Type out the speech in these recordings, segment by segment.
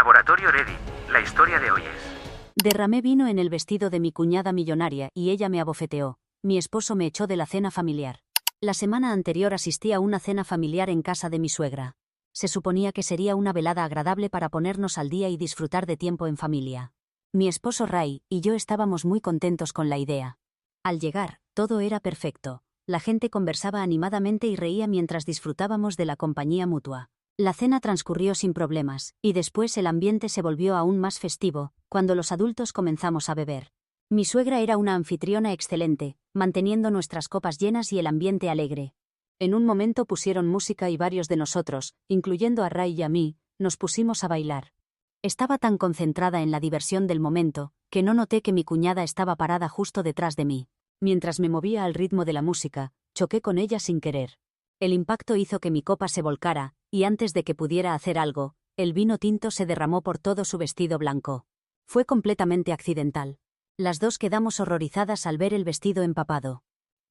Laboratorio Ready, la historia de hoy es... Derramé vino en el vestido de mi cuñada millonaria y ella me abofeteó. Mi esposo me echó de la cena familiar. La semana anterior asistí a una cena familiar en casa de mi suegra. Se suponía que sería una velada agradable para ponernos al día y disfrutar de tiempo en familia. Mi esposo Ray y yo estábamos muy contentos con la idea. Al llegar, todo era perfecto. La gente conversaba animadamente y reía mientras disfrutábamos de la compañía mutua. La cena transcurrió sin problemas, y después el ambiente se volvió aún más festivo, cuando los adultos comenzamos a beber. Mi suegra era una anfitriona excelente, manteniendo nuestras copas llenas y el ambiente alegre. En un momento pusieron música y varios de nosotros, incluyendo a Ray y a mí, nos pusimos a bailar. Estaba tan concentrada en la diversión del momento, que no noté que mi cuñada estaba parada justo detrás de mí. Mientras me movía al ritmo de la música, choqué con ella sin querer. El impacto hizo que mi copa se volcara, y antes de que pudiera hacer algo, el vino tinto se derramó por todo su vestido blanco. Fue completamente accidental. Las dos quedamos horrorizadas al ver el vestido empapado.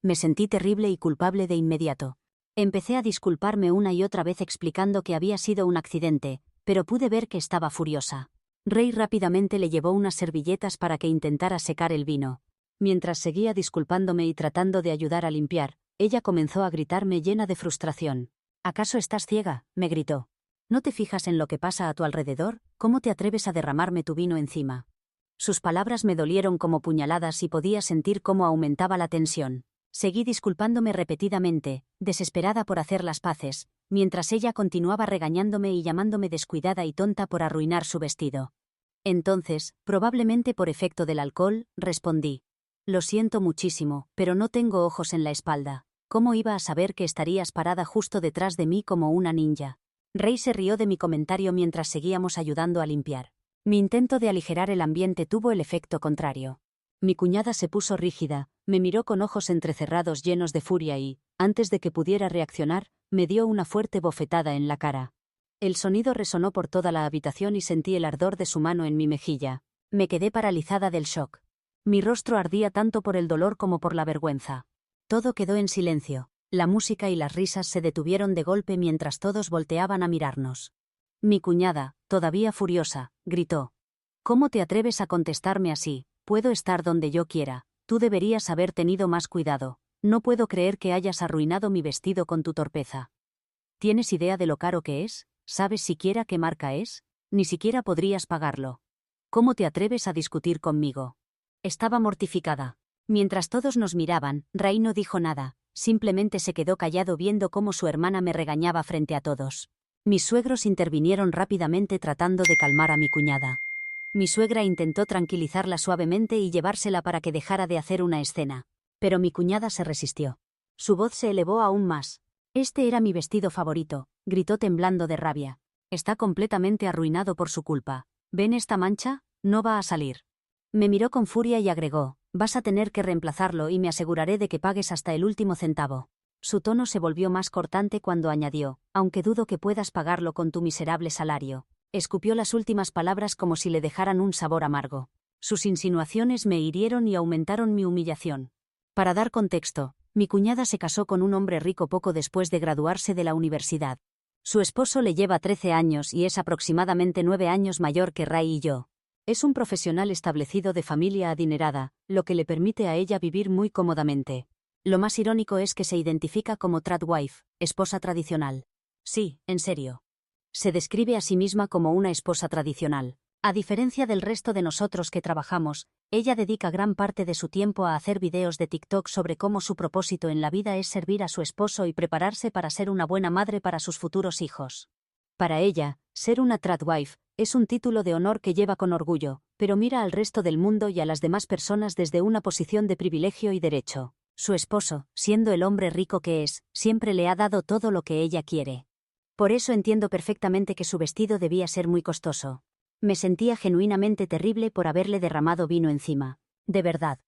Me sentí terrible y culpable de inmediato. Empecé a disculparme una y otra vez explicando que había sido un accidente, pero pude ver que estaba furiosa. Ray rápidamente le llevó unas servilletas para que intentara secar el vino. Mientras seguía disculpándome y tratando de ayudar a limpiar, ella comenzó a gritarme llena de frustración. «¿Acaso estás ciega?», me gritó. «¿No te fijas en lo que pasa a tu alrededor? ¿Cómo te atreves a derramarme tu vino encima?». Sus palabras me dolieron como puñaladas y podía sentir cómo aumentaba la tensión. Seguí disculpándome repetidamente, desesperada por hacer las paces, mientras ella continuaba regañándome y llamándome descuidada y tonta por arruinar su vestido. Entonces, probablemente por efecto del alcohol, respondí. «Lo siento muchísimo, pero no tengo ojos en la espalda. ¿Cómo iba a saber que estarías parada justo detrás de mí como una ninja?». Ray se rió de mi comentario mientras seguíamos ayudando a limpiar. Mi intento de aligerar el ambiente tuvo el efecto contrario. Mi cuñada se puso rígida, me miró con ojos entrecerrados llenos de furia y, antes de que pudiera reaccionar, me dio una fuerte bofetada en la cara. El sonido resonó por toda la habitación y sentí el ardor de su mano en mi mejilla. Me quedé paralizada del shock. Mi rostro ardía tanto por el dolor como por la vergüenza. Todo quedó en silencio. La música y las risas se detuvieron de golpe mientras todos volteaban a mirarnos. Mi cuñada, todavía furiosa, gritó. «¿Cómo te atreves a contestarme así? Puedo estar donde yo quiera. Tú deberías haber tenido más cuidado. No puedo creer que hayas arruinado mi vestido con tu torpeza. ¿Tienes idea de lo caro que es? ¿Sabes siquiera qué marca es? Ni siquiera podrías pagarlo. ¿Cómo te atreves a discutir conmigo?». Estaba mortificada. Mientras todos nos miraban, Ray no dijo nada, simplemente se quedó callado viendo cómo su hermana me regañaba frente a todos. Mis suegros intervinieron rápidamente tratando de calmar a mi cuñada. Mi suegra intentó tranquilizarla suavemente y llevársela para que dejara de hacer una escena. Pero mi cuñada se resistió. Su voz se elevó aún más. «Este era mi vestido favorito», gritó temblando de rabia. «Está completamente arruinado por su culpa. ¿Ven esta mancha? No va a salir». Me miró con furia y agregó, «Vas a tener que reemplazarlo y me aseguraré de que pagues hasta el último centavo». Su tono se volvió más cortante cuando añadió, «Aunque dudo que puedas pagarlo con tu miserable salario». Escupió las últimas palabras como si le dejaran un sabor amargo. Sus insinuaciones me hirieron y aumentaron mi humillación. Para dar contexto, mi cuñada se casó con un hombre rico poco después de graduarse de la universidad. Su esposo le lleva 13 años y es aproximadamente 9 años mayor que Ray y yo. Es un profesional establecido de familia adinerada, lo que le permite a ella vivir muy cómodamente. Lo más irónico es que se identifica como tradwife, esposa tradicional. Sí, en serio. Se describe a sí misma como una esposa tradicional. A diferencia del resto de nosotros que trabajamos, ella dedica gran parte de su tiempo a hacer videos de TikTok sobre cómo su propósito en la vida es servir a su esposo y prepararse para ser una buena madre para sus futuros hijos. Para ella, ser una tradwife es un título de honor que lleva con orgullo, pero mira al resto del mundo y a las demás personas desde una posición de privilegio y derecho. Su esposo, siendo el hombre rico que es, siempre le ha dado todo lo que ella quiere. Por eso entiendo perfectamente que su vestido debía ser muy costoso. Me sentía genuinamente terrible por haberle derramado vino encima. De verdad.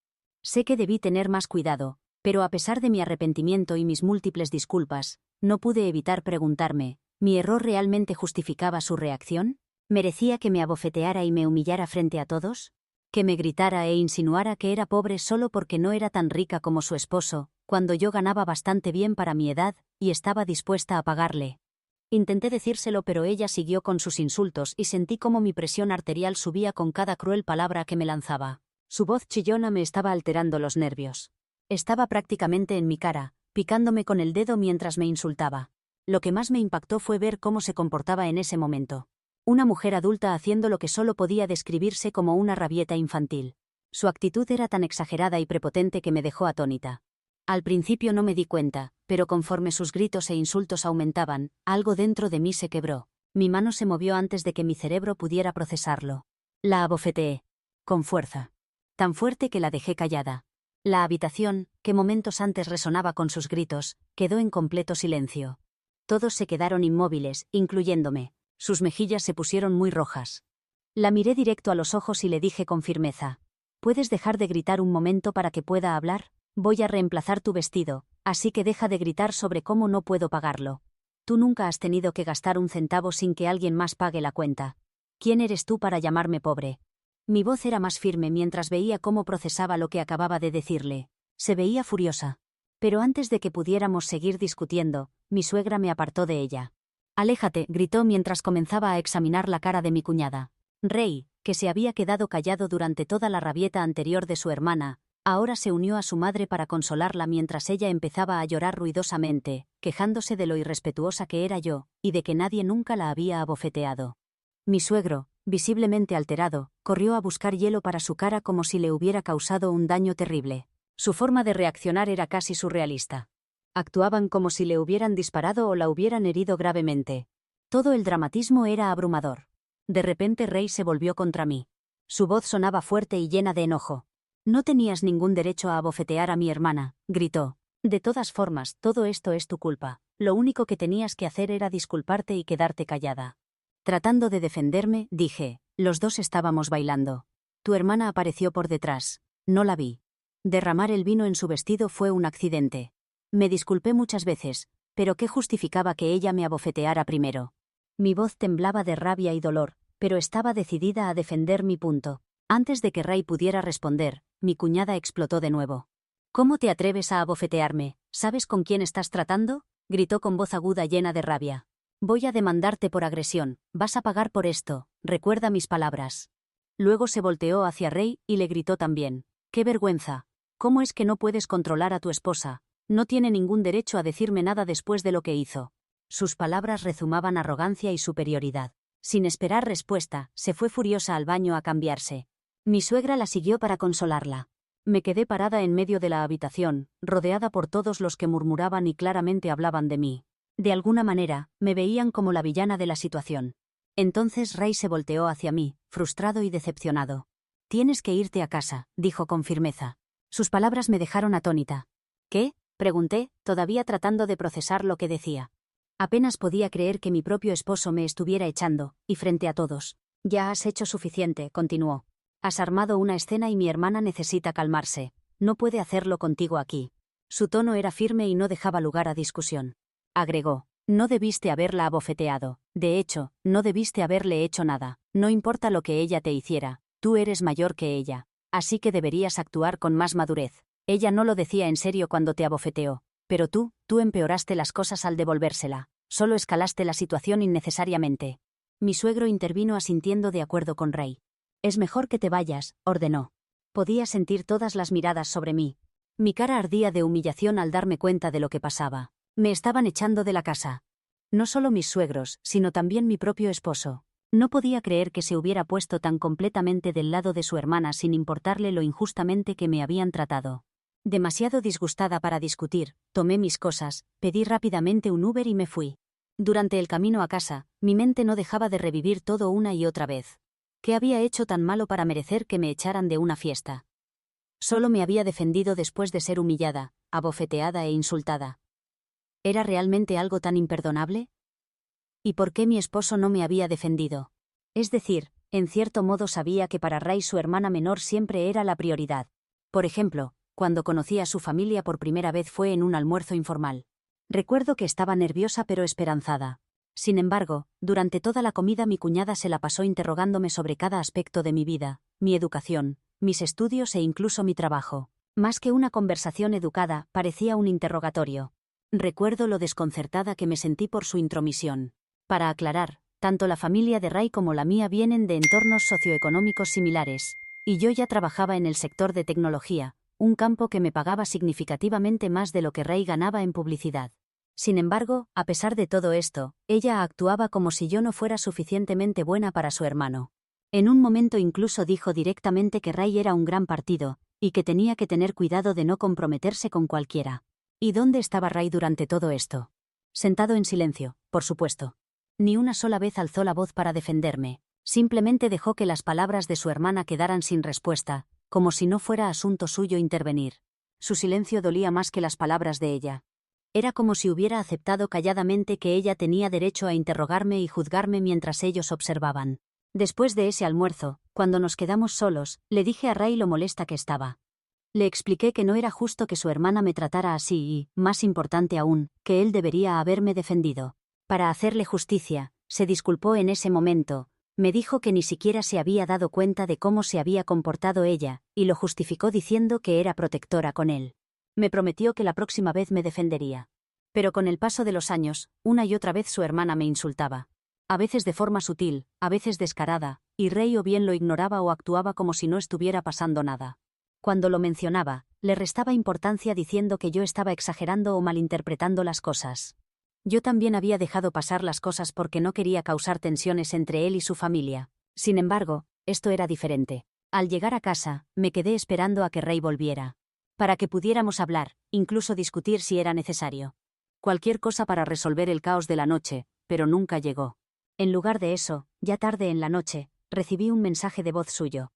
Sé que debí tener más cuidado, pero a pesar de mi arrepentimiento y mis múltiples disculpas, no pude evitar preguntarme, ¿mi error realmente justificaba su reacción? ¿Merecía que me abofeteara y me humillara frente a todos? ¿Que me gritara e insinuara que era pobre solo porque no era tan rica como su esposo, cuando yo ganaba bastante bien para mi edad y estaba dispuesta a pagarle? Intenté decírselo, pero ella siguió con sus insultos y sentí como mi presión arterial subía con cada cruel palabra que me lanzaba. Su voz chillona me estaba alterando los nervios. Estaba prácticamente en mi cara, picándome con el dedo mientras me insultaba. Lo que más me impactó fue ver cómo se comportaba en ese momento. Una mujer adulta haciendo lo que solo podía describirse como una rabieta infantil. Su actitud era tan exagerada y prepotente que me dejó atónita. Al principio no me di cuenta, pero conforme sus gritos e insultos aumentaban, algo dentro de mí se quebró. Mi mano se movió antes de que mi cerebro pudiera procesarlo. La abofeteé. Con fuerza. Tan fuerte que la dejé callada. La habitación, que momentos antes resonaba con sus gritos, quedó en completo silencio. Todos se quedaron inmóviles, incluyéndome. Sus mejillas se pusieron muy rojas. La miré directo a los ojos y le dije con firmeza: ¿puedes dejar de gritar un momento para que pueda hablar? Voy a reemplazar tu vestido, así que deja de gritar sobre cómo no puedo pagarlo. Tú nunca has tenido que gastar un centavo sin que alguien más pague la cuenta. ¿Quién eres tú para llamarme pobre? Mi voz era más firme mientras veía cómo procesaba lo que acababa de decirle. Se veía furiosa. Pero antes de que pudiéramos seguir discutiendo, mi suegra me apartó de ella. «Aléjate», gritó mientras comenzaba a examinar la cara de mi cuñada. Rey, que se había quedado callado durante toda la rabieta anterior de su hermana, ahora se unió a su madre para consolarla mientras ella empezaba a llorar ruidosamente, quejándose de lo irrespetuosa que era yo, y de que nadie nunca la había abofeteado. Mi suegro, visiblemente alterado, corrió a buscar hielo para su cara como si le hubiera causado un daño terrible. Su forma de reaccionar era casi surrealista. Actuaban como si le hubieran disparado o la hubieran herido gravemente. Todo el dramatismo era abrumador. De repente Rey se volvió contra mí. Su voz sonaba fuerte y llena de enojo. «No tenías ningún derecho a abofetear a mi hermana», gritó. «De todas formas, todo esto es tu culpa. Lo único que tenías que hacer era disculparte y quedarte callada». Tratando de defenderme, dije: «Los dos estábamos bailando. Tu hermana apareció por detrás. No la vi. Derramar el vino en su vestido fue un accidente. Me disculpé muchas veces, pero ¿qué justificaba que ella me abofeteara primero?» Mi voz temblaba de rabia y dolor, pero estaba decidida a defender mi punto. Antes de que Ray pudiera responder, mi cuñada explotó de nuevo. «¿Cómo te atreves a abofetearme? ¿Sabes con quién estás tratando?», gritó con voz aguda llena de rabia. «Voy a demandarte por agresión, vas a pagar por esto, recuerda mis palabras». Luego se volteó hacia Ray y le gritó también: «¡Qué vergüenza! ¿Cómo es que no puedes controlar a tu esposa? No tiene ningún derecho a decirme nada después de lo que hizo». Sus palabras rezumaban arrogancia y superioridad. Sin esperar respuesta, se fue furiosa al baño a cambiarse. Mi suegra la siguió para consolarla. Me quedé parada en medio de la habitación, rodeada por todos los que murmuraban y claramente hablaban de mí. De alguna manera, me veían como la villana de la situación. Entonces Ray se volteó hacia mí, frustrado y decepcionado. «Tienes que irte a casa», dijo con firmeza. Sus palabras me dejaron atónita. «¿Qué?», pregunté, todavía tratando de procesar lo que decía. Apenas podía creer que mi propio esposo me estuviera echando, y frente a todos. «Ya has hecho suficiente», continuó. «Has armado una escena y mi hermana necesita calmarse. No puede hacerlo contigo aquí». Su tono era firme y no dejaba lugar a discusión. Agregó: «No debiste haberla abofeteado. De hecho, no debiste haberle hecho nada. No importa lo que ella te hiciera, tú eres mayor que ella. Así que deberías actuar con más madurez. Ella no lo decía en serio cuando te abofeteó. Pero tú empeoraste las cosas al devolvérsela. Solo escalaste la situación innecesariamente». Mi suegro intervino asintiendo de acuerdo con Ray. «Es mejor que te vayas», ordenó. Podía sentir todas las miradas sobre mí. Mi cara ardía de humillación al darme cuenta de lo que pasaba. Me estaban echando de la casa. No solo mis suegros, sino también mi propio esposo. No podía creer que se hubiera puesto tan completamente del lado de su hermana sin importarle lo injustamente que me habían tratado. Demasiado disgustada para discutir, tomé mis cosas, pedí rápidamente un Uber y me fui. Durante el camino a casa, mi mente no dejaba de revivir todo una y otra vez. ¿Qué había hecho tan malo para merecer que me echaran de una fiesta? Solo me había defendido después de ser humillada, abofeteada e insultada. ¿Era realmente algo tan imperdonable? ¿Y por qué mi esposo no me había defendido? Es decir, en cierto modo sabía que para Ray su hermana menor siempre era la prioridad. Por ejemplo, cuando conocí a su familia por primera vez fue en un almuerzo informal. Recuerdo que estaba nerviosa pero esperanzada. Sin embargo, durante toda la comida mi cuñada se la pasó interrogándome sobre cada aspecto de mi vida, mi educación, mis estudios e incluso mi trabajo. Más que una conversación educada, parecía un interrogatorio. Recuerdo lo desconcertada que me sentí por su intromisión. Para aclarar, tanto la familia de Ray como la mía vienen de entornos socioeconómicos similares, y yo ya trabajaba en el sector de tecnología, un campo que me pagaba significativamente más de lo que Ray ganaba en publicidad. Sin embargo, a pesar de todo esto, ella actuaba como si yo no fuera suficientemente buena para su hermano. En un momento incluso dijo directamente que Ray era un gran partido, y que tenía que tener cuidado de no comprometerse con cualquiera. ¿Y dónde estaba Ray durante todo esto? Sentado en silencio, por supuesto. Ni una sola vez alzó la voz para defenderme. Simplemente dejó que las palabras de su hermana quedaran sin respuesta, como si no fuera asunto suyo intervenir. Su silencio dolía más que las palabras de ella. Era como si hubiera aceptado calladamente que ella tenía derecho a interrogarme y juzgarme mientras ellos observaban. Después de ese almuerzo, cuando nos quedamos solos, le dije a Ray lo molesta que estaba. Le expliqué que no era justo que su hermana me tratara así y, más importante aún, que él debería haberme defendido. Para hacerle justicia, se disculpó en ese momento, me dijo que ni siquiera se había dado cuenta de cómo se había comportado ella, y lo justificó diciendo que era protectora con él. Me prometió que la próxima vez me defendería. Pero con el paso de los años, una y otra vez su hermana me insultaba. A veces de forma sutil, a veces descarada, y Ray o bien lo ignoraba o actuaba como si no estuviera pasando nada. Cuando lo mencionaba, le restaba importancia diciendo que yo estaba exagerando o malinterpretando las cosas. Yo también había dejado pasar las cosas porque no quería causar tensiones entre él y su familia. Sin embargo, esto era diferente. Al llegar a casa, me quedé esperando a que Ray volviera. Para que pudiéramos hablar, incluso discutir si era necesario. Cualquier cosa para resolver el caos de la noche, pero nunca llegó. En lugar de eso, ya tarde en la noche, recibí un mensaje de voz suyo.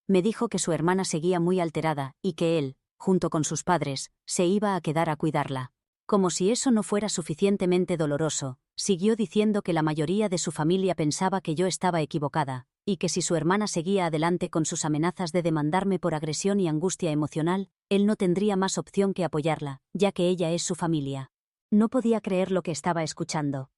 Me dijo que su hermana seguía muy alterada y que él, junto con sus padres, se iba a quedar a cuidarla. Como si eso no fuera suficientemente doloroso, siguió diciendo que la mayoría de su familia pensaba que yo estaba equivocada, y que si su hermana seguía adelante con sus amenazas de demandarme por agresión y angustia emocional, él no tendría más opción que apoyarla, ya que ella es su familia. No podía creer lo que estaba escuchando.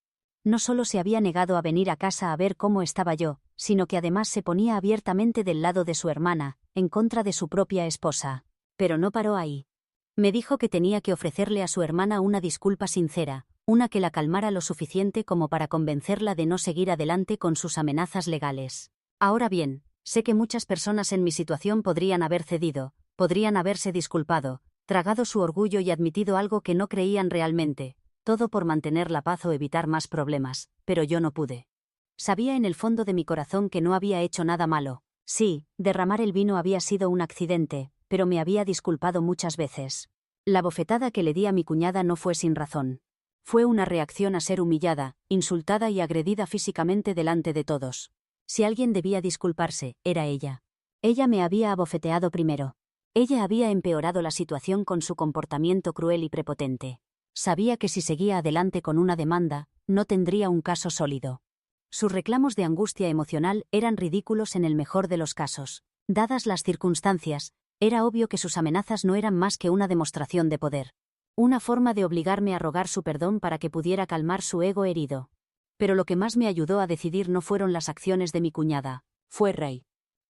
No solo se había negado a venir a casa a ver cómo estaba yo, sino que además se ponía abiertamente del lado de su hermana, en contra de su propia esposa. Pero no paró ahí. Me dijo que tenía que ofrecerle a su hermana una disculpa sincera, una que la calmara lo suficiente como para convencerla de no seguir adelante con sus amenazas legales. Ahora bien, sé que muchas personas en mi situación podrían haber cedido, podrían haberse disculpado, tragado su orgullo y admitido algo que no creían realmente. Todo por mantener la paz o evitar más problemas, pero yo no pude. Sabía en el fondo de mi corazón que no había hecho nada malo. Sí, derramar el vino había sido un accidente, pero me había disculpado muchas veces. La bofetada que le di a mi cuñada no fue sin razón. Fue una reacción a ser humillada, insultada y agredida físicamente delante de todos. Si alguien debía disculparse, era ella. Ella me había abofeteado primero. Ella había empeorado la situación con su comportamiento cruel y prepotente. Sabía que si seguía adelante con una demanda, no tendría un caso sólido. Sus reclamos de angustia emocional eran ridículos en el mejor de los casos. Dadas las circunstancias, era obvio que sus amenazas no eran más que una demostración de poder. Una forma de obligarme a rogar su perdón para que pudiera calmar su ego herido. Pero lo que más me ayudó a decidir no fueron las acciones de mi cuñada, fue Ray.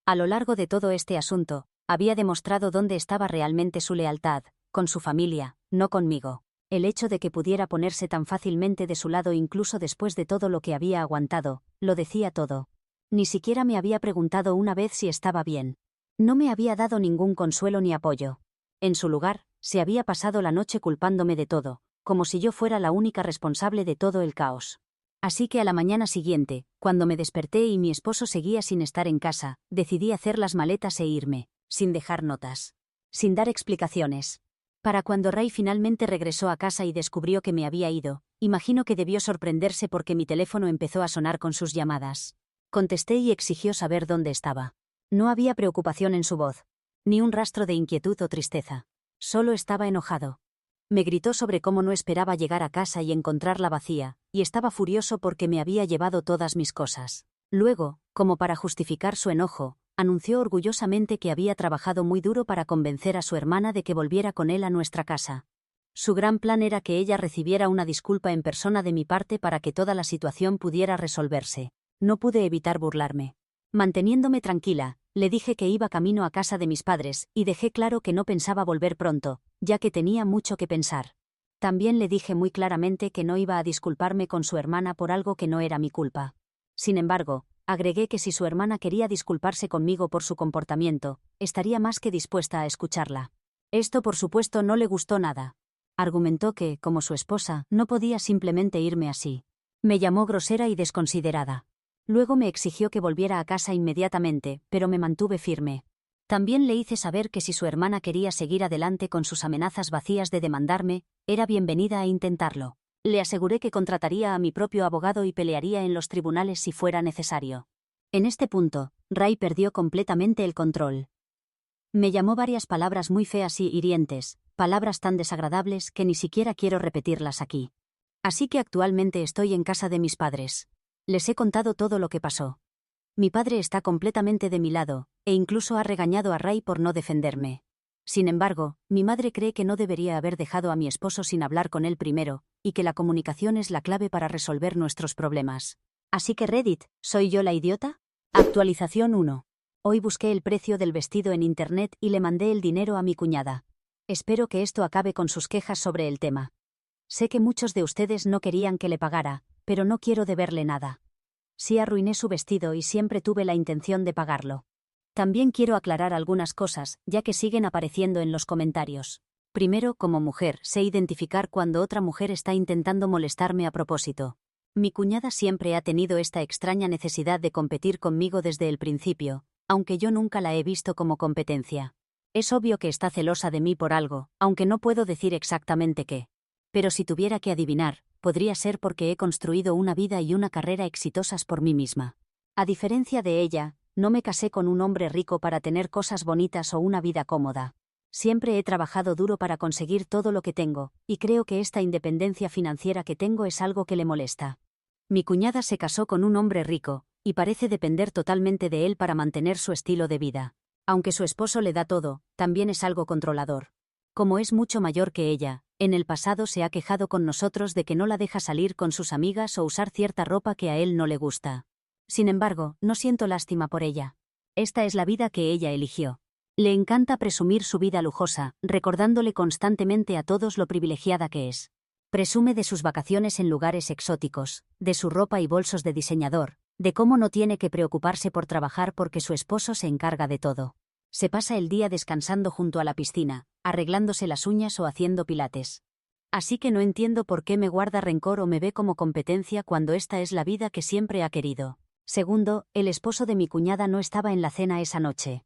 A lo largo de todo este asunto, había demostrado dónde estaba realmente su lealtad, con su familia, no conmigo. El hecho de que pudiera ponerse tan fácilmente de su lado incluso después de todo lo que había aguantado, lo decía todo. Ni siquiera me había preguntado una vez si estaba bien. No me había dado ningún consuelo ni apoyo. En su lugar, se había pasado la noche culpándome de todo, como si yo fuera la única responsable de todo el caos. Así que a la mañana siguiente, cuando me desperté y mi esposo seguía sin estar en casa, decidí hacer las maletas e irme, sin dejar notas. Sin dar explicaciones. Para cuando Ray finalmente regresó a casa y descubrió que me había ido, imagino que debió sorprenderse porque mi teléfono empezó a sonar con sus llamadas. Contesté y exigió saber dónde estaba. No había preocupación en su voz, ni un rastro de inquietud o tristeza. Solo estaba enojado. Me gritó sobre cómo no esperaba llegar a casa y encontrarla vacía, y estaba furioso porque me había llevado todas mis cosas. Luego, como para justificar su enojo, anunció orgullosamente que había trabajado muy duro para convencer a su hermana de que volviera con él a nuestra casa. Su gran plan era que ella recibiera una disculpa en persona de mi parte para que toda la situación pudiera resolverse. No pude evitar burlarme. Manteniéndome tranquila, le dije que iba camino a casa de mis padres y dejé claro que no pensaba volver pronto, ya que tenía mucho que pensar. También le dije muy claramente que no iba a disculparme con su hermana por algo que no era mi culpa. Sin embargo, agregué que si su hermana quería disculparse conmigo por su comportamiento, estaría más que dispuesta a escucharla. Esto por supuesto no le gustó nada. Argumentó que, como su esposa, no podía simplemente irme así. Me llamó grosera y desconsiderada. Luego me exigió que volviera a casa inmediatamente, pero me mantuve firme. También le hice saber que si su hermana quería seguir adelante con sus amenazas vacías de demandarme, era bienvenida a intentarlo. Le aseguré que contrataría a mi propio abogado y pelearía en los tribunales si fuera necesario. En este punto, Ray perdió completamente el control. Me llamó varias palabras muy feas y hirientes, palabras tan desagradables que ni siquiera quiero repetirlas aquí. Así que actualmente estoy en casa de mis padres. Les he contado todo lo que pasó. Mi padre está completamente de mi lado, e incluso ha regañado a Ray por no defenderme. Sin embargo, mi madre cree que no debería haber dejado a mi esposo sin hablar con él primero, y que la comunicación es la clave para resolver nuestros problemas. Así que Reddit, ¿soy yo la idiota? Actualización 1. Hoy busqué el precio del vestido en internet y le mandé el dinero a mi cuñada. Espero que esto acabe con sus quejas sobre el tema. Sé que muchos de ustedes no querían que le pagara, pero no quiero deberle nada. Sí arruiné su vestido y siempre tuve la intención de pagarlo. También quiero aclarar algunas cosas, ya que siguen apareciendo en los comentarios. Primero, como mujer, sé identificar cuando otra mujer está intentando molestarme a propósito. Mi cuñada siempre ha tenido esta extraña necesidad de competir conmigo desde el principio, aunque yo nunca la he visto como competencia. Es obvio que está celosa de mí por algo, aunque no puedo decir exactamente qué. Pero si tuviera que adivinar, podría ser porque he construido una vida y una carrera exitosas por mí misma. A diferencia de ella, no me casé con un hombre rico para tener cosas bonitas o una vida cómoda. Siempre he trabajado duro para conseguir todo lo que tengo, y creo que esta independencia financiera que tengo es algo que le molesta. Mi cuñada se casó con un hombre rico, y parece depender totalmente de él para mantener su estilo de vida. Aunque su esposo le da todo, también es algo controlador. Como es mucho mayor que ella, en el pasado se ha quejado con nosotros de que no la deja salir con sus amigas o usar cierta ropa que a él no le gusta. Sin embargo, no siento lástima por ella. Esta es la vida que ella eligió. Le encanta presumir su vida lujosa, recordándole constantemente a todos lo privilegiada que es. Presume de sus vacaciones en lugares exóticos, de su ropa y bolsos de diseñador, de cómo no tiene que preocuparse por trabajar porque su esposo se encarga de todo. Se pasa el día descansando junto a la piscina, arreglándose las uñas o haciendo pilates. Así que no entiendo por qué me guarda rencor o me ve como competencia cuando esta es la vida que siempre ha querido. Segundo, el esposo de mi cuñada no estaba en la cena esa noche.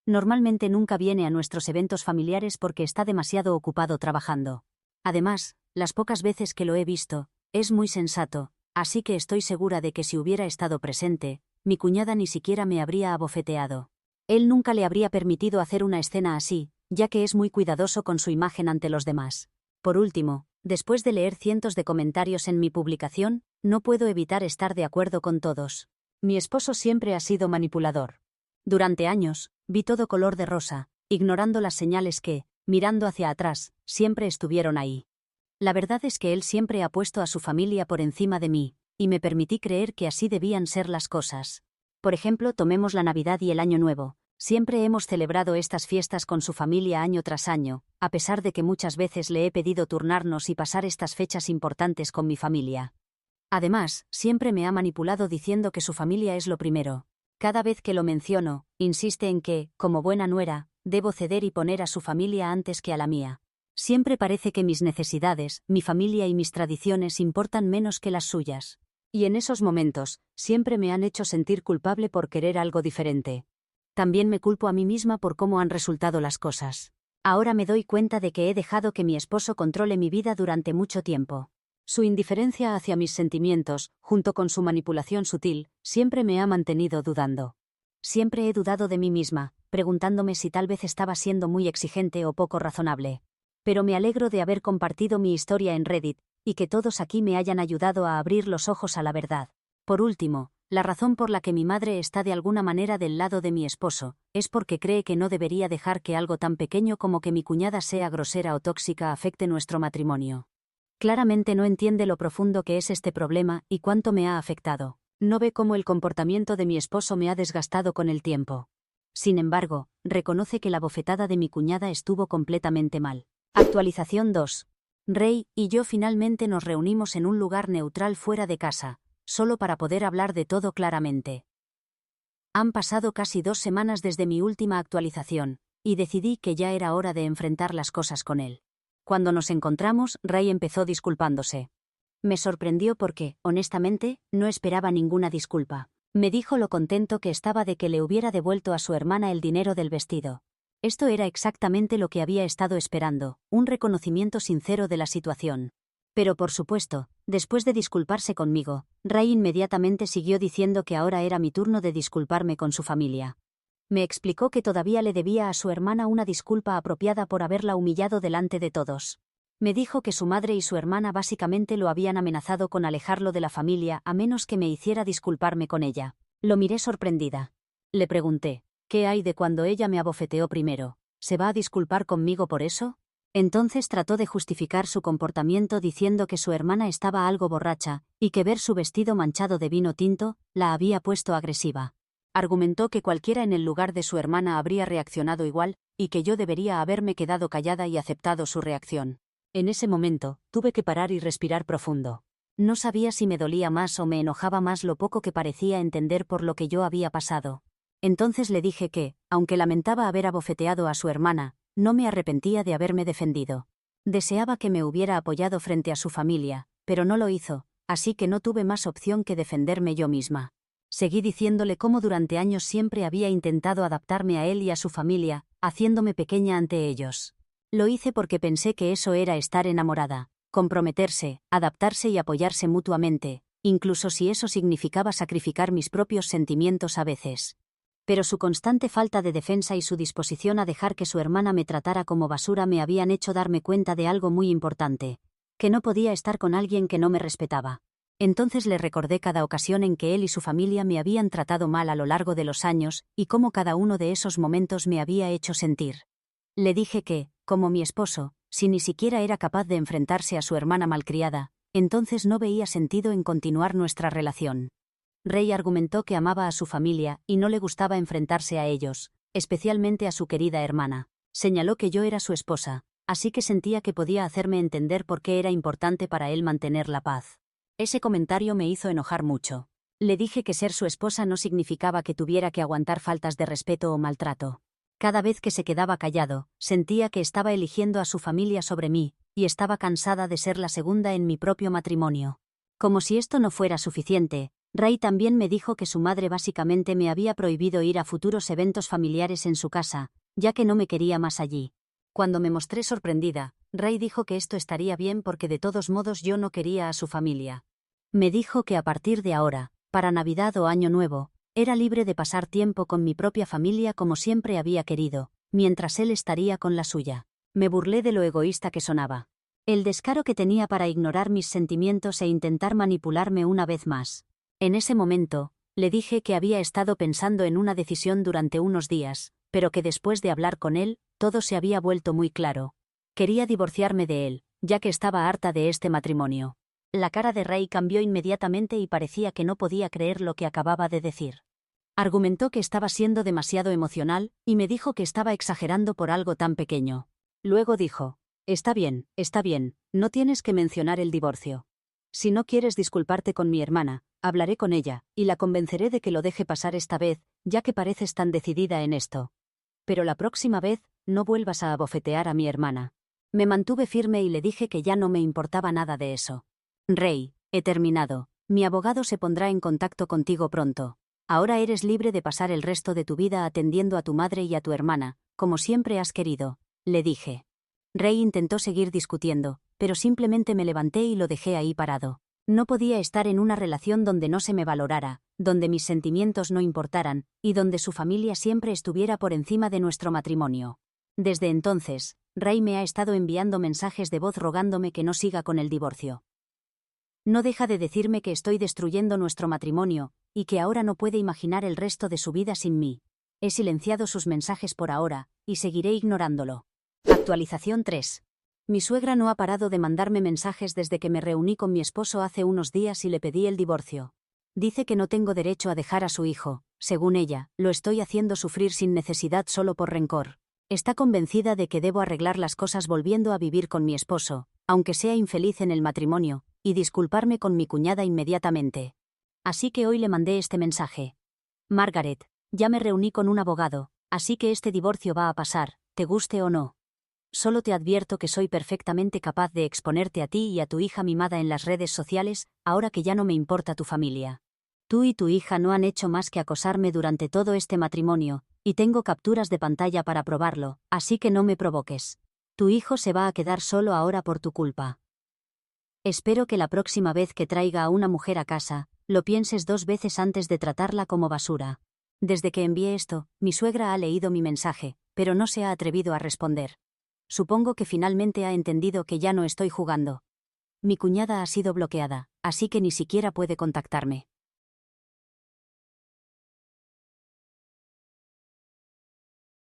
Normalmente nunca viene a nuestros eventos familiares porque está demasiado ocupado trabajando. Además, las pocas veces que lo he visto, es muy sensato, así que estoy segura de que si hubiera estado presente, mi cuñada ni siquiera me habría abofeteado. Él nunca le habría permitido hacer una escena así, ya que es muy cuidadoso con su imagen ante los demás. Por último, después de leer cientos de comentarios en mi publicación, no puedo evitar estar de acuerdo con todos. Mi esposo siempre ha sido manipulador. Durante años, vi todo color de rosa, ignorando las señales que, mirando hacia atrás, siempre estuvieron ahí. La verdad es que él siempre ha puesto a su familia por encima de mí, y me permití creer que así debían ser las cosas. Por ejemplo, tomemos la Navidad y el Año Nuevo. Siempre hemos celebrado estas fiestas con su familia año tras año, a pesar de que muchas veces le he pedido turnarnos y pasar estas fechas importantes con mi familia. Además, siempre me ha manipulado diciendo que su familia es lo primero. Cada vez que lo menciono, insiste en que, como buena nuera, debo ceder y poner a su familia antes que a la mía. Siempre parece que mis necesidades, mi familia y mis tradiciones importan menos que las suyas. Y en esos momentos, siempre me han hecho sentir culpable por querer algo diferente. También me culpo a mí misma por cómo han resultado las cosas. Ahora me doy cuenta de que he dejado que mi esposo controle mi vida durante mucho tiempo. Su indiferencia hacia mis sentimientos, junto con su manipulación sutil, siempre me ha mantenido dudando. Siempre he dudado de mí misma, preguntándome si tal vez estaba siendo muy exigente o poco razonable. Pero me alegro de haber compartido mi historia en Reddit, y que todos aquí me hayan ayudado a abrir los ojos a la verdad. Por último, la razón por la que mi madre está de alguna manera del lado de mi esposo, es porque cree que no debería dejar que algo tan pequeño como que mi cuñada sea grosera o tóxica afecte nuestro matrimonio. Claramente no entiende lo profundo que es este problema y cuánto me ha afectado. No ve cómo el comportamiento de mi esposo me ha desgastado con el tiempo. Sin embargo, reconoce que la bofetada de mi cuñada estuvo completamente mal. Actualización 2. Ray y yo finalmente nos reunimos en un lugar neutral fuera de casa, solo para poder hablar de todo claramente. Han pasado casi 2 semanas desde mi última actualización, y decidí que ya era hora de enfrentar las cosas con él. Cuando nos encontramos, Ray empezó disculpándose. Me sorprendió porque, honestamente, no esperaba ninguna disculpa. Me dijo lo contento que estaba de que le hubiera devuelto a su hermana el dinero del vestido. Esto era exactamente lo que había estado esperando, un reconocimiento sincero de la situación. Pero por supuesto, después de disculparse conmigo, Ray inmediatamente siguió diciendo que ahora era mi turno de disculparme con su familia. Me explicó que todavía le debía a su hermana una disculpa apropiada por haberla humillado delante de todos. Me dijo que su madre y su hermana básicamente lo habían amenazado con alejarlo de la familia a menos que me hiciera disculparme con ella. Lo miré sorprendida. Le pregunté, ¿qué hay de cuando ella me abofeteó primero? ¿Se va a disculpar conmigo por eso? Entonces trató de justificar su comportamiento diciendo que su hermana estaba algo borracha, y que ver su vestido manchado de vino tinto la había puesto agresiva. Argumentó que cualquiera en el lugar de su hermana habría reaccionado igual, y que yo debería haberme quedado callada y aceptado su reacción. En ese momento, tuve que parar y respirar profundo. No sabía si me dolía más o me enojaba más lo poco que parecía entender por lo que yo había pasado. Entonces le dije que, aunque lamentaba haber abofeteado a su hermana, no me arrepentía de haberme defendido. Deseaba que me hubiera apoyado frente a su familia, pero no lo hizo, así que no tuve más opción que defenderme yo misma. Seguí diciéndole cómo durante años siempre había intentado adaptarme a él y a su familia, haciéndome pequeña ante ellos. Lo hice porque pensé que eso era estar enamorada, comprometerse, adaptarse y apoyarse mutuamente, incluso si eso significaba sacrificar mis propios sentimientos a veces. Pero su constante falta de defensa y su disposición a dejar que su hermana me tratara como basura me habían hecho darme cuenta de algo muy importante, que no podía estar con alguien que no me respetaba. Entonces le recordé cada ocasión en que él y su familia me habían tratado mal a lo largo de los años y cómo cada uno de esos momentos me había hecho sentir. Le dije que, como mi esposo, si ni siquiera era capaz de enfrentarse a su hermana malcriada, entonces no veía sentido en continuar nuestra relación. Ray argumentó que amaba a su familia y no le gustaba enfrentarse a ellos, especialmente a su querida hermana. Señaló que yo era su esposa, así que sentía que podía hacerme entender por qué era importante para él mantener la paz. Ese comentario me hizo enojar mucho. Le dije que ser su esposa no significaba que tuviera que aguantar faltas de respeto o maltrato. Cada vez que se quedaba callado, sentía que estaba eligiendo a su familia sobre mí, y estaba cansada de ser la segunda en mi propio matrimonio. Como si esto no fuera suficiente, Ray también me dijo que su madre básicamente me había prohibido ir a futuros eventos familiares en su casa, ya que no me quería más allí. Cuando me mostré sorprendida, Ray dijo que esto estaría bien porque de todos modos yo no quería a su familia. Me dijo que a partir de ahora, para Navidad o Año Nuevo, era libre de pasar tiempo con mi propia familia como siempre había querido, mientras él estaría con la suya. Me burlé de lo egoísta que sonaba. El descaro que tenía para ignorar mis sentimientos e intentar manipularme una vez más. En ese momento, le dije que había estado pensando en una decisión durante unos días, pero que después de hablar con él, todo se había vuelto muy claro. Quería divorciarme de él, ya que estaba harta de este matrimonio. La cara de Ray cambió inmediatamente y parecía que no podía creer lo que acababa de decir. Argumentó que estaba siendo demasiado emocional, y me dijo que estaba exagerando por algo tan pequeño. Luego dijo, está bien, no tienes que mencionar el divorcio. Si no quieres disculparte con mi hermana, hablaré con ella, y la convenceré de que lo deje pasar esta vez, ya que pareces tan decidida en esto. Pero la próxima vez, no vuelvas a abofetear a mi hermana. Me mantuve firme y le dije que ya no me importaba nada de eso. Ray, he terminado. Mi abogado se pondrá en contacto contigo pronto. Ahora eres libre de pasar el resto de tu vida atendiendo a tu madre y a tu hermana, como siempre has querido, le dije. Ray intentó seguir discutiendo, pero simplemente me levanté y lo dejé ahí parado. No podía estar en una relación donde no se me valorara, donde mis sentimientos no importaran, y donde su familia siempre estuviera por encima de nuestro matrimonio. Desde entonces, Ray me ha estado enviando mensajes de voz rogándome que no siga con el divorcio. No deja de decirme que estoy destruyendo nuestro matrimonio, y que ahora no puede imaginar el resto de su vida sin mí. He silenciado sus mensajes por ahora, y seguiré ignorándolo. Actualización 3. Mi suegra no ha parado de mandarme mensajes desde que me reuní con mi esposo hace unos días y le pedí el divorcio. Dice que no tengo derecho a dejar a su hijo, según ella, lo estoy haciendo sufrir sin necesidad solo por rencor. Está convencida de que debo arreglar las cosas volviendo a vivir con mi esposo, aunque sea infeliz en el matrimonio, y disculparme con mi cuñada inmediatamente. Así que hoy le mandé este mensaje. Margaret, ya me reuní con un abogado, así que este divorcio va a pasar, te guste o no. Solo te advierto que soy perfectamente capaz de exponerte a ti y a tu hija mimada en las redes sociales, ahora que ya no me importa tu familia. Tú y tu hija no han hecho más que acosarme durante todo este matrimonio, y tengo capturas de pantalla para probarlo, así que no me provoques. Tu hijo se va a quedar solo ahora por tu culpa. Espero que la próxima vez que traiga a una mujer a casa, lo pienses 2 veces antes de tratarla como basura. Desde que envié esto, mi suegra ha leído mi mensaje, pero no se ha atrevido a responder. Supongo que finalmente ha entendido que ya no estoy jugando. Mi cuñada ha sido bloqueada, así que ni siquiera puede contactarme.